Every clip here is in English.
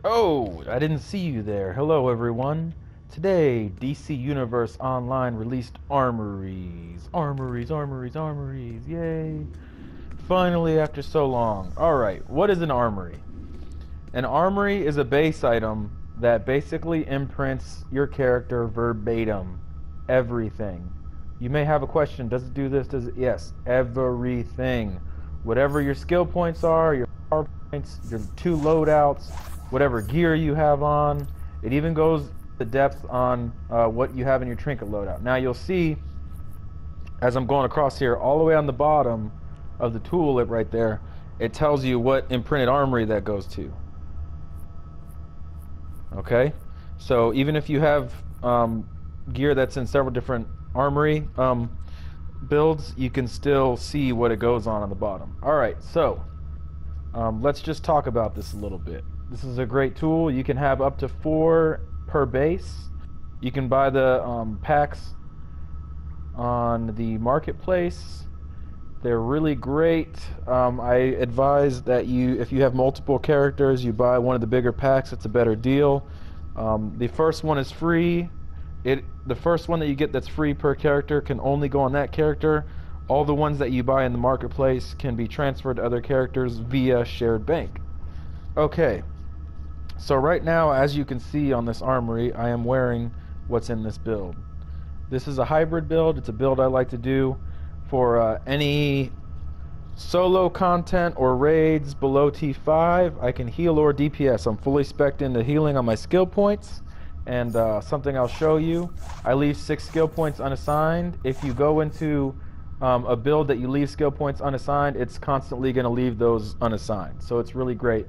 Oh, I didn't see you there. Hello, everyone. Today, DC Universe Online released Armories. Armories, Armories, Armories. Yay. Finally, after so long. Alright, what is an armory? An armory is a base item that basically imprints your character verbatim. Everything. You may have a question, does it do this? Does it? Yes, everything. Whatever your skill points are, your power points, your two loadouts, whatever gear you have on. It even goes the depth on what you have in your trinket loadout. Now you'll see, as I'm going across here, all the way on the bottom of the tool right there, it tells you what imprinted armory that goes to. Okay, so even if you have gear that's in several different armory builds, you can still see what it goes on the bottom. Alright, so let's just talk about this a little bit. This is a great tool. You can have up to 4 per base. You can buy the packs on the marketplace. They're really great. I advise that if you have multiple characters, you buy one of the bigger packs. It's a better deal. The first one is free. The first one that you get that's free per character can only go on that character. All the ones that you buy in the marketplace can be transferred to other characters via shared bank. Okay, so right now, as you can see on this armory, I am wearing what's in this build. This is a hybrid build. It's a build I like to do for any solo content or raids below T5. I can heal or DPS. I'm fully spec'd into healing on my skill points. And something I'll show you, I leave 6 skill points unassigned. If you go into a build that you leave skill points unassigned, it's constantly going to leave those unassigned. So it's really great.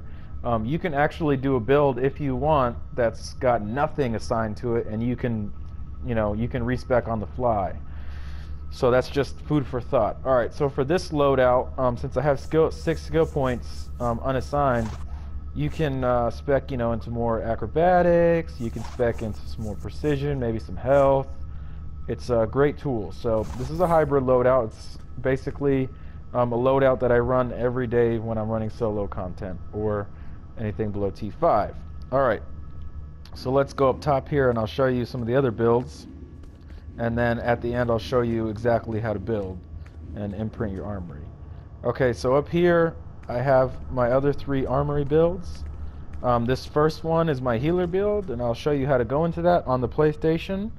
You can actually do a build if you want that's got nothing assigned to it, and you can respec on the fly. So that's just food for thought. Alright, so for this loadout, since I have 6 skill points unassigned, you can spec into more acrobatics, you can spec into some more precision, maybe some health. It's a great tool. So this is a hybrid loadout. It's basically a loadout that I run every day when I'm running solo content or anything below T5. Alright, so let's go up top here and I'll show you some of the other builds. And then at the end I'll show you exactly how to build and imprint your armory. Okay, so up here I have my other 3 armory builds. This first one is my healer build, and I'll show you how to go into that on the PlayStation.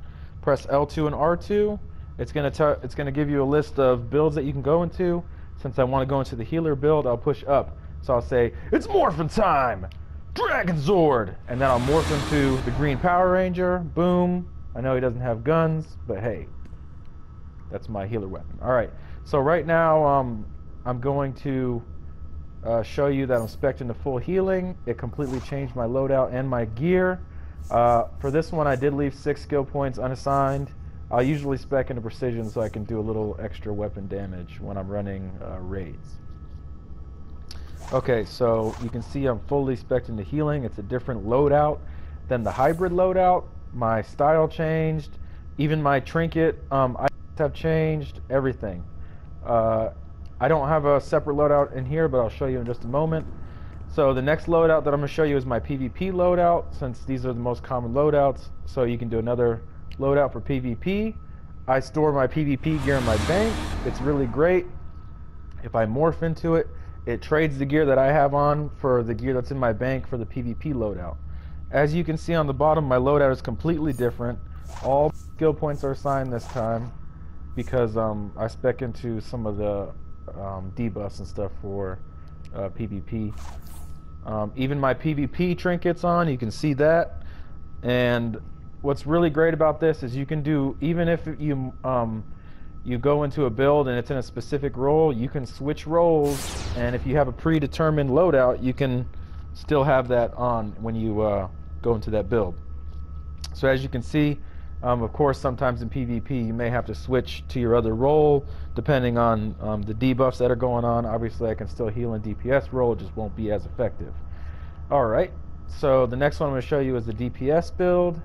Press L2 and R2. It's gonna give you a list of builds that you can go into. Since I want to go into the healer build, I'll push up. So I'll say, it's morphin' time! Dragon Zord! And then I'll morph into the Green Power Ranger. Boom. I know he doesn't have guns, but hey, that's my healer weapon. Alright, so right now I'm going to show you that I'm spec'd into full healing. It completely changed my loadout and my gear. For this one I did leave 6 skill points unassigned. I'll usually spec into precision so I can do a little extra weapon damage when I'm running raids. Okay, so you can see I'm fully spec'd into healing. It's a different loadout than the hybrid loadout. My style changed, even my trinket items have changed, everything. I don't have a separate loadout in here, but I'll show you in just a moment. So the next loadout that I'm going to show you is my PvP loadout, since these are the most common loadouts, so you can do another loadout for PvP. I store my PvP gear in my bank. It's really great. If I morph into it, it trades the gear that I have on for the gear that's in my bank for the PvP loadout. As you can see on the bottom, my loadout is completely different. All skill points are assigned this time because I spec into some of the debuffs and stuff for PvP. Even my PvP trinkets on, you can see that. And what's really great about this is you can do, even if you go into a build and it's in a specific role, you can switch roles, and if you have a predetermined loadout, you can still have that on when you go into that build. So as you can see, of course, sometimes in PvP you may have to switch to your other role depending on the debuffs that are going on. Obviously I can still heal in DPS role, it just won't be as effective. Alright, so the next one I'm going to show you is the DPS build,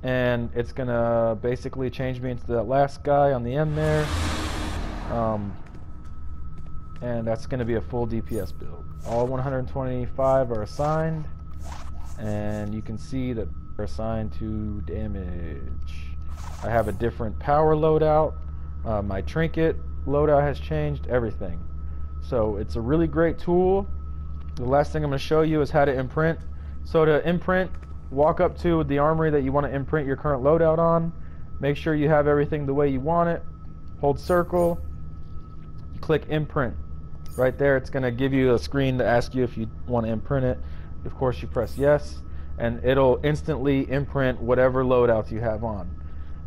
and it's going to basically change me into that last guy on the end there, and that's going to be a full DPS build. All 125 are assigned. and you can see that they're assigned to damage. I have a different power loadout. My trinket loadout has changed, everything. So it's a really great tool. The last thing I'm going to show you is how to imprint. So to imprint, walk up to the armory that you want to imprint your current loadout on. Make sure you have everything the way you want it. Hold circle. Click imprint. Right there, it's going to give you a screen to ask you if you want to imprint it. Of course, you press yes, and it'll instantly imprint whatever loadouts you have on.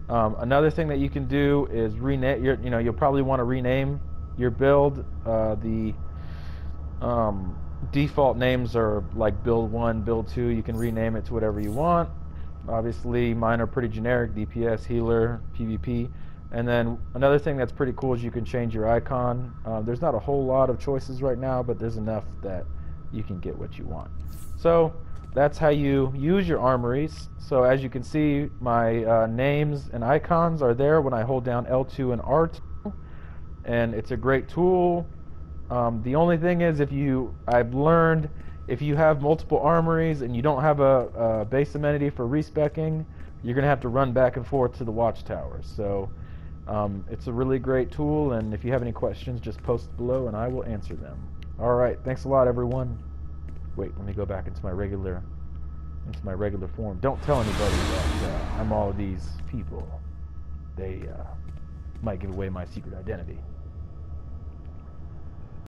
Another thing that you can do is rename your, you'll probably want to rename your build. The default names are like build 1, build 2. You can rename it to whatever you want. Obviously, mine are pretty generic: DPS, healer, PvP. And then another thing that's pretty cool is you can change your icon. There's not a whole lot of choices right now, but there's enough that you can get what you want. So that's how you use your armories. So as you can see, my names and icons are there when I hold down L2 and R2, and it's a great tool. The only thing is, I've learned if you have multiple armories and you don't have a base amenity for respeccing, you're gonna have to run back and forth to the watchtower. So it's a really great tool, and if you have any questions, just post below and I will answer them. Alright, thanks a lot, everyone. Wait, let me go back into my regular form. Don't tell anybody that I'm all of these people. They might give away my secret identity.